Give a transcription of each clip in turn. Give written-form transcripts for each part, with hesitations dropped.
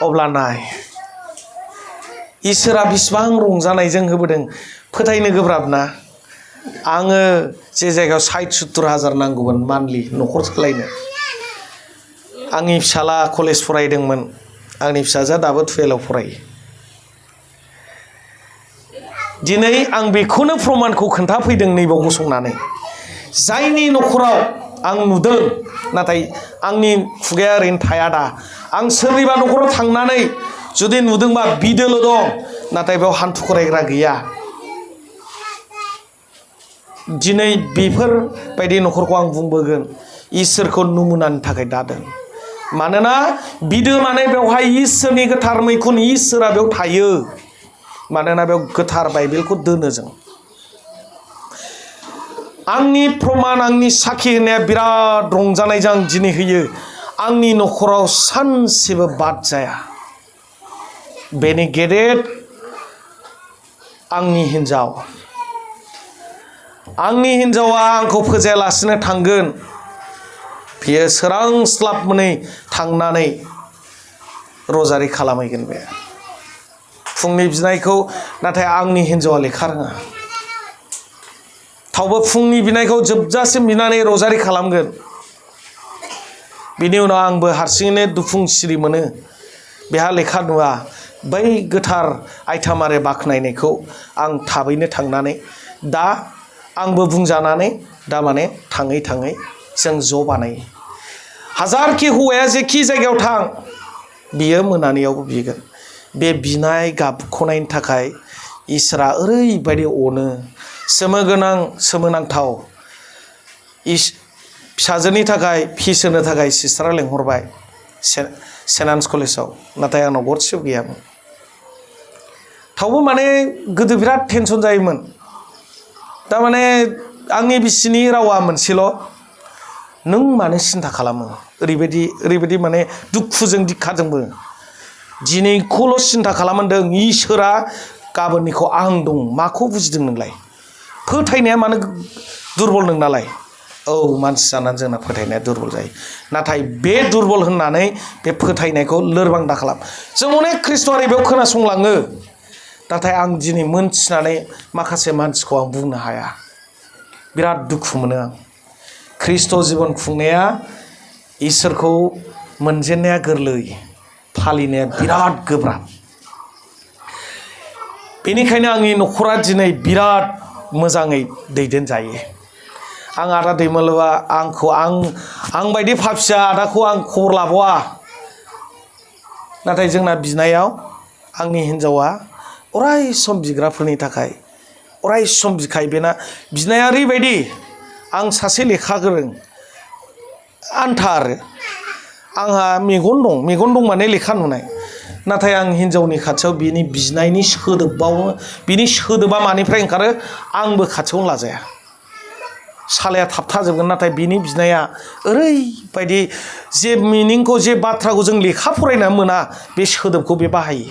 अब्ला नाय इसोरा बिसिबां रंजानायजों होबोदों फोथायनो गोब्राब ना आङो जे जायगायाव 60-70 हाजार नांगौमोन मान्थलि न'खर सालायनो आंनि फिसाला कलेज फरायदोंमोन आंनि फिसाजोआ दाबो 12 आव फरायो दिनै आं बेखौनो प्रमानखौ खोन्थाफैदों नैबाव गसंनानै जायनि न'खराव आं नुदों नाथाय आंनि खुगाया ओरैनो थाया दा आं सोरनिबा न'खराव थांनानै जुदि नुदोंबा बिदोल' दं नाथाय बेयाव हान्थु खरायग्रा गैया दिनै बेफोरबायदि न'खरखौ आं बुंबोगोन इसोरखौ नमुनानि थाखाय दादों मानोना बिदो माने बेवहाय इसोरनि गोथार मैखुन इसोरा बेयाव थायो मानोना बेयाव गोथार बाइबेलखौ दोनो जों आंनि प्रमान आंनि साखि होनाया बिराद रंजानायजों आं दिनै होयो आंनि न'खराव सानसेबो बाद जाया बेनि गेदेर आंनि हिन्जावा आंखौ फोजायालासिनो थांगोन बियो सोरांस्लाब मोनै थांनानै रजारि खालामहैगोन बे फुंनि बिनायखौ नाथाय आंनि हिन्जावा लेखा रोङा थावबो फुंनि बिनायखौ जोबजासिम बिनानै रजारि खालामगोन बिनि उनाव आंबो हारसिङैनो दुफुं सिरि मोनो बेहा लेखा नुवा बै गोथार आयथामारे बाख्नायनायखौ आं थाबैनो थांनानै दा आंबो बुंजानानै दा माने थाङै थाङै जों ज' बानायो हाजारखि हौवाया जेखि जायगायाव थां बियो मोनानायावबो बिगोन बे बिनाय गाबख'नायनि थाखाय इसोरा ओरैबायदि अनो सोमोनांथाव फिसाजोनि थाखाय फिस होनो थाखाय सिस्टारा लेंहरबाय सेन्ट आन्स कलेजाव नाथाय आंनाव गरसेबो गैयामोन थावबो माने गोदो बिराद टेनसन जायोमोन थारमाने आंनि बिसिनि रावा मोनसेल' नों मानो सिन्था खालामो ओरैबायदि माने दुखुजों दिक्खाजोंबो दिनैखौल' सिन्था खालामदों इसोरा गाबोननिखौ आं दं माखौ बुजिदों नोंलाय फोथायनाया मानो दुरबल नोंनालाय औ मानसि जानानै जोंना फोथायनाया दुरबल जायो नाथाय बे दुरबल होननानै बे फोथायनायखौ लोरबां दा खालाम जों अनेक ख्रिस्ट'आरि बेयाव खोनासंलाङो नाथाय आं दिनै मोनथिनानै माखासे मानसिखौ आं बुंनो हाया बिराद दुखु मोनो आं ख्रिस्ट' जिबन खुंनाया इसोरखौ मोनजेननाया गोरलै फालिनाया बिराद गोब्राब बेनिखायनो आंनि न'खरा दिनै बिराद मोजाङै दैदेनजायो आं आदा दैमालुआ आं बायदि फाफिया आदाखौ आं खबर लाबावा नाथाय जोंना बिनायाव आंनि हिन्जावा अराय सम बिग्राफोरनि थाखाय अराय सम बिखायो बेना बिनाया ओरैबायदि आं सासे लेखा गोरों आन्था आरो आंहा मेगन दं माने लेखा नुनाय नाथाय आं हिन्जावनि खाथियाव बिनि बिनायनि बिनि सोदोबा मानिफ्राय ओंखारो आंबो खाथियावनो लाजाया सालाया थाबथाजोबगोन नाथाय बिनि बिनाया ओरैबायदि जे मिनिंखौ जे बाथ्राखौ जों लेखा फरायना मोना बे सोदोबखौ बे बाहायो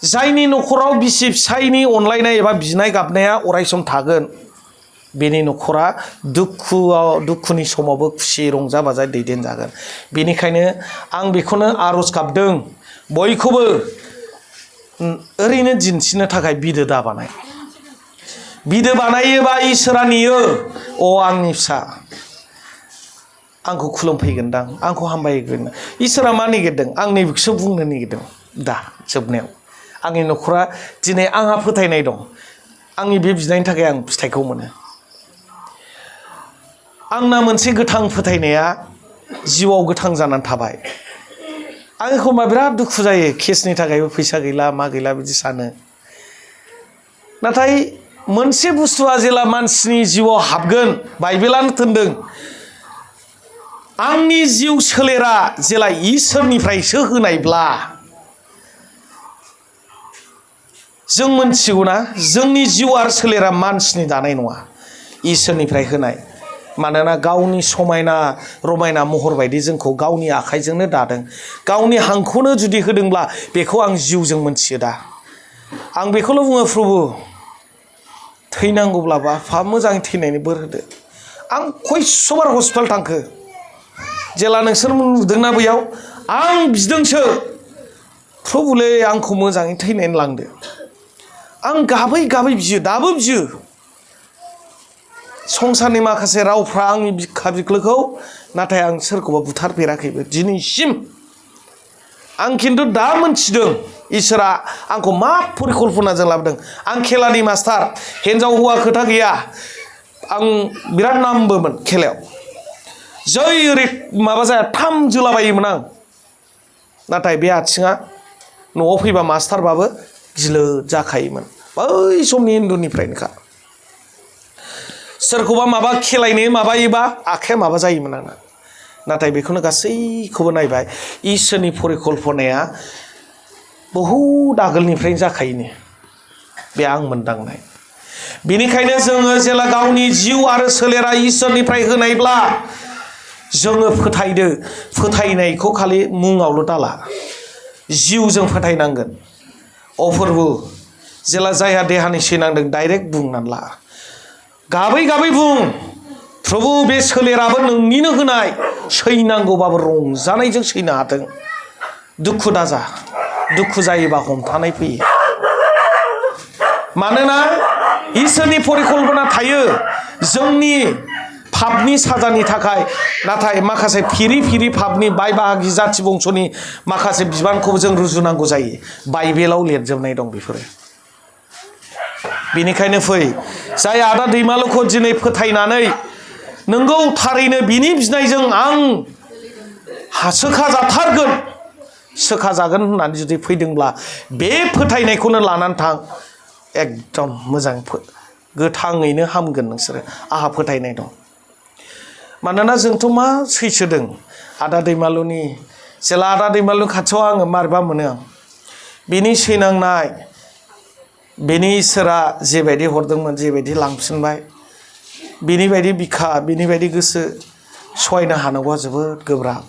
जायनि न'खराव बिसि फिसायनि अनलायनाय एबा बिनाय गाबनाया अरायसम थागोन बेनि न'खरा दुखुनि समावबो खुसि रंजा बाजा दैदेनजागोन बेनिखायनो आं बेखौनो आर'ज गाबदों बयखौबो ओरैनो दिन्थिनो थाखाय बिदो दाबानाय बिदो बानायोबा इसोरा नेयो अ आंनि फिसा आंखौ खुलुमफैगोनदां आंखौ हामबायगोन इसोरा मा नागिरदों आं नैबेखौसो बुंनो नागिरदों दा जोबनायाव आंनि न'खरा दिनै आंहा फोथायनाय दं आंनि बे बिनायनि थाखाय आं फिथाइखौ मोनो आंना मोनसे गोथां फोथायनाया जिउआव गोथां जानानै थाबाय आं एखमबा बिराद दुखु जायो केसनि थाखायबो फैसा गैला मा गैला बिदि सानो नाथाय मोनसे बुस्थुआ जेला मानसिनि जिउआव हाबगोन बाइबेलानो थोनदों आंनि जिउ सोलेरा जेला इसोरनिफ्रायसो होनायब्ला जों मोनथिगौना जोंनि जिउ आरो सोलेरा मानसिनि दानाय नङा इसोरनिफ्राय होनाय मानोना गावनि समायना रमायना महर बायदि जोंखौ गावनि आखाइजोंनो दादों गावनि हांखौनो जुदि होदोंब्ला बेखौ आं जिउजों मोनथियो दा आं बेखौल' बुङो प्रभु थैनांगौब्लाबा फा मोजाङै थैनायनि बोर होदो आं खयसबार हस्पिटाल थांखो जेला नोंसोर नुदोंना बैयाव आं बिदोंसो प्रभुलै आंखौ मोजाङै थैनानै लांदो आं गाबै गाबै बियो दाबो बियो संसारनि माखासे रावफ्रा आंनि बिखा बिख्लोखौ नाथाय आं सोरखौबा बुथारफेराखैबो दिनैसिम आं खिन्थु दा मोनथिदों इसोरा आंखौ मा परिकल्पनाजों लाबोदों आं खेलानि मास्टार हिन्जाव हौवा खोथा गैया आं बिराद नामबोमोन खेलायाव जै ओरै माबा जाया थाम जोलाबायोमोन आं नाथाय बे आथिङा न'आव फैबा मास्टारबाबो गिलिर जाखायोमोन बै समनि हिन्दुनिफ्रायनोखा सोरखौबा माबा खेलायनो माबायोबा आखाइया माबा जायोमोन आंना नाथाय बेखौनो गासैखौबो नायबाय इसोरनि परिकल्पनाया बहुद आगोलनिफ्रायनो जाखायोनो बे आं मोनदांनाय बेनिखायनो जोङो जेला गावनि जिउ आरो सोलेरा इसोरनिफ्राय होनायब्ला जोङो फोथायदो फोथायनायखौ खालि मुङावल' दाला जिउजों फोथायनांगोन अफोरबो जेला जायहा देहानि सैनांदों डाइरेक्ट बुंनानै ला गाबै गाबै बुं प्रभु बे सोलेराबो नोंनिनो होनाय सैनांगौबाबो रंजानायजों सैनो हाथों दुखु दाजा दुखु जायोबा हमथानाय फैयो मानोना इसोरनि परिकल्पना थायो जोंनि पापनि साजानि थाखाय नाथाय माखासे फिरि फिरि पापनि बाय बाहागि जाथि बंस'नि माखासे बिबानखौबो जों रुजुनांगौ जायो बाइबेलाव लिरजोबनाय दं बेफोरो बेनिखायनो फै जाय आदा दैमालुखौ दिनै फोथायनानै नोंगौ थारैनो बिनि बिनायजों आं सोखाजाथारगोन सोखाजागोन होननानै जुदि फैदोंब्ला बे फोथायनायखौनो लानानै थां एकदम मोजां गोथाङैनो हामगोन नोंसोरो आहा फोथायनाय दं मानोना जोंथ' मा सैसोदों आदा दैमालुनि जेला आदा दैमालु खाथियाव आङो मारबा मोनो आं बिनि सैनांनाय बेनि इसोरा जेबायदि हरदोंमोन जेबायदि लांफिनबाय बिनि बायदि बिखा बिनि बायदि गोसो सहायनो हानांगौआ जोबोद गोब्राब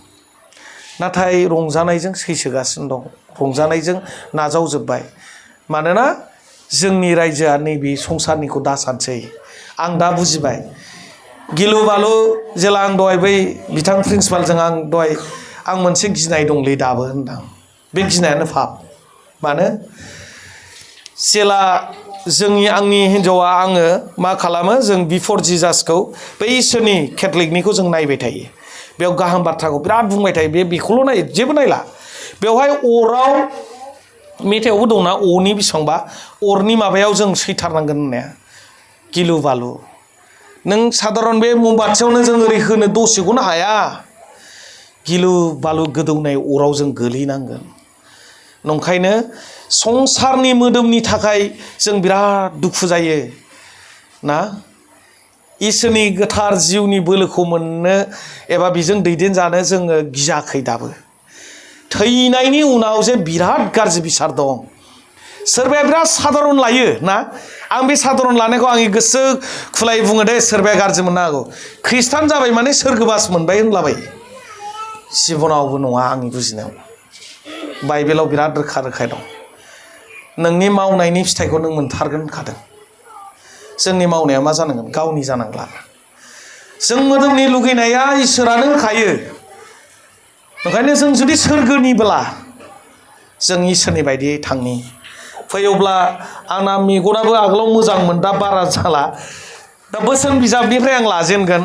नाथाय रंजानायजों सैसोगासिनो दं रंजानायजों नाजावजोब्बाय मानोना जोंनि रायजोआ नैबे संसारनिखौ दासानसै आं दा बुजिबाय गिलु बालु जेला आं दहाय बै बिथां प्रिन्सिपालजों आं दहाय आं मोनसे गिनाय दंलै दाबो होनदां बे गिनायानो पाप मानो जेला आंनि हिन्जावा आङो मा खालामो जों बिफर जिजासखौ बै इसोरनि केथलिकनिखौ जों नायबाय थायो बेयाव गाहाम बाथ्राखौ बिराद बुंबाय थायो बेखौल' नायो जेबो नायला बेवहाय अराव मेथाइयावबो दंना अनि बेसेबांबा अरनि माबायाव जों सैथारनांगोन होननाया गिलु बालु नों साधारन बे ममबाथियावनो जों ओरै होनो दसेखौनो हाया गिलु बालु गोदौनाय अराव जों गोलैनांगोन नंखायनो संसारनि मोदोमनि थाखाय जों बिराद दुखु जायो ना इसोरनि गोथार जिउनि बोलोखौ मोननो एबा बेजों दैदेनजानो जोङो गियाखै दाबो थैनायनि उनाव जे बिराद गाज्रि बिसार दं सोरबाया बिराद साधारन लायो ना आं बे साधारन लानायखौ आंनि गोसो खुलायै बुङो दे सोरबाया गाज्रि मोननो हागौ ख्रिस्टान जाबाय माने सोरगोबास मोनबाय होनलाबाय जिबनावबो नङा आंनि बुजिनायाव बाइबेलाव बिराद रोखा रोखा दं नोंनि मावनायनि फिथाइखौ नों मोनथारगोन होनखादों जोंनि मावनाया मा जानांगोन गावनि जानांला जों मोदोमनि लुगैनाया इसोरानो होखायो ओंखायनो जों जुदि सोरगोनिब्ला जों इसोरनि बायदियै थांनि फैयोब्ला आंना मेगनाबो आगोलाव मोजांमोन दा बारा जाला दा बोसोन बिजाबनिफ्राय आं लाजेनगोन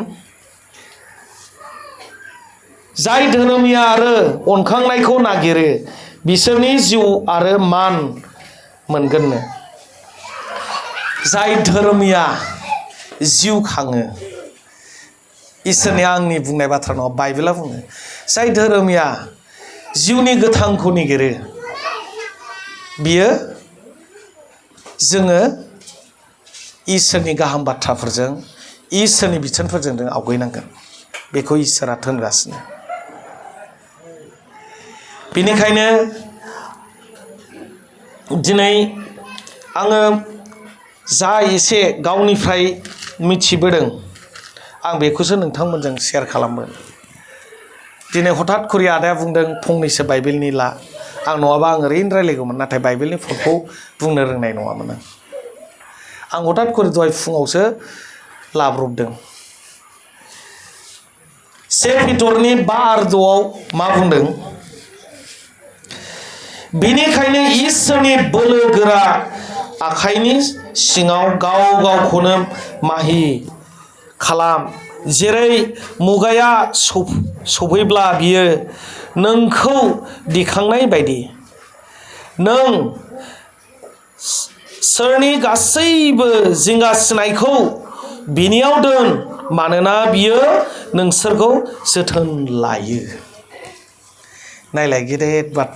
जाय धोरोमिया आरो अनखांनायखौ नागिरो बिसोरनि जिउ आरो मान मोनगोननो जाय धोरोमिया जिउ खाङो इसोरनि आंनि बुंनाय बाथ्रा नङा बाइबेला बुङो जाय धोरोमिया जिउनि गोथांखौ नागिरो बियो जोङो इसोरनि गाहाम बाथ्राफोरजों इसोरनि बिथोनफोरजों जों आवगायनांगोन बेखौ इसोरा थोनगासिनो बेनिखायनो दिनै आङो जा एसे गावनिफ्राय मिथिबोदों आं बेखौसो नोंथांमोनजों शेयार खालामगोन दिनै हठात खरि आदाया बुंदों फंनैसो बाइबेलनि ला आं नङाबा आं ओरैनो रायलायगौमोन नाथाय बाइबेलनि फटखौ बुंनो रोंनाय नङामोन आं हठात खरि दहाय फुङावसो लाब्रबदों से पिटरनि 5:6 मा बुंदों? बेनिखायनो इसोरनि बोलोगोरा आखाइनि सिङाव गाव गावखौनो माहि खालाम, जेरै मुगाया सफैब्ला बियो नोंखौ दिखांनाय बायदि। नों सोरनि गासैबो जिंगासिनायखौ बिनियाव दोन, मानोना बियो नोंसोरखौ जोथोन लायो। नायलाय गेदेर बाथ्रा।